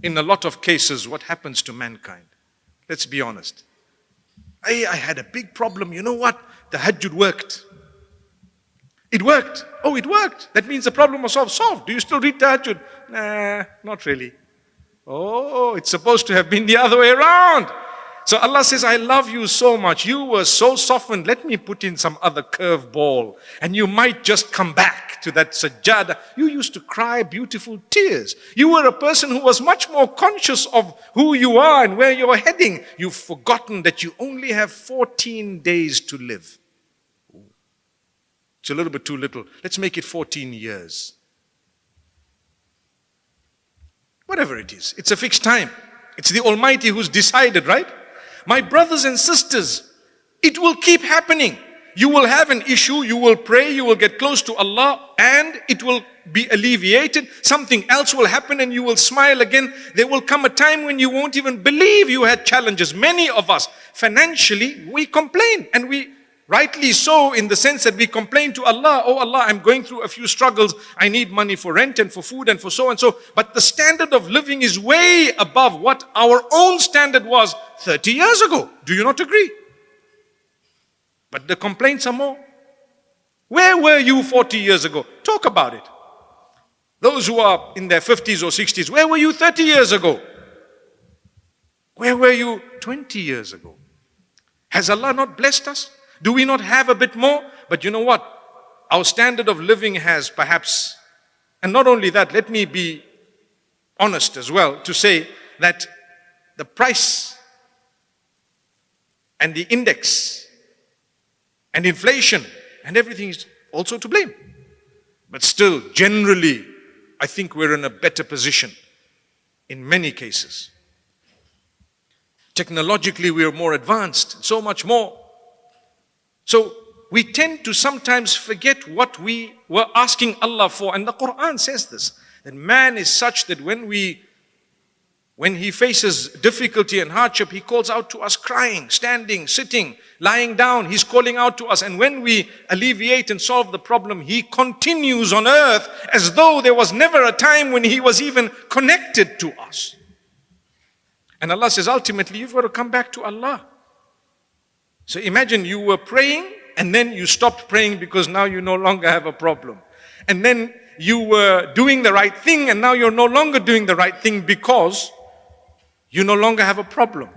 in a lot of cases, what happens to mankind? Let's be honest. I had a big problem. You know what? The Tahajjud worked. It worked. Oh, it worked. That means the problem was solved. Do you still read Tahajjud? Nah, not really. Oh, it's supposed to have been the other way around. So Allah says, I love you so much. You were so softened. Let me put in some other curveball. And you might just come back to that sajjada. You used to cry beautiful tears. You were a person who was much more conscious of who you are and where you're heading. You've forgotten that you only have 14 days to live. It's a little bit too little. Let's make it 14 years. Whatever it is. It's a fixed time. It's the Almighty who's decided, right? My brothers and sisters, it will keep happening. You will have an issue, you will pray, you will get close to Allah, and it will be alleviated. Something else will happen and you will smile again. There will come a time when you won't even believe you had challenges. Many of us, financially, we complain, and we rightly so, in the sense that we complain to Allah, oh Allah, I'm going through a few struggles. I need money for rent and for food and for so and so. But the standard of living is way above what our own standard was 30 years ago. Do you not agree? But the complaints are more. Where were you 40 years ago? Talk about it. Those who are in their 50s or 60s, where were you 30 years ago? Where were you 20 years ago? Has Allah not blessed us? Do we not have a bit more? But you know what? Our standard of living has perhaps, and not only that, let me be honest as well to say that the price and the index and inflation and everything is also to blame. But still, generally, I think we're in a better position in many cases. Technologically, we are more advanced, so much more. So we tend to sometimes forget what we were asking Allah for. And the Quran says this, that man is such that when he faces difficulty and hardship, he calls out to us crying, standing, sitting, lying down. He's calling out to us. And when we alleviate and solve the problem, he continues on earth as though there was never a time when he was even connected to us. And Allah says, ultimately, you've got to come back to Allah. So imagine you were praying and then you stopped praying because now you no longer have a problem. And then you were doing the right thing and now you're no longer doing the right thing because you no longer have a problem.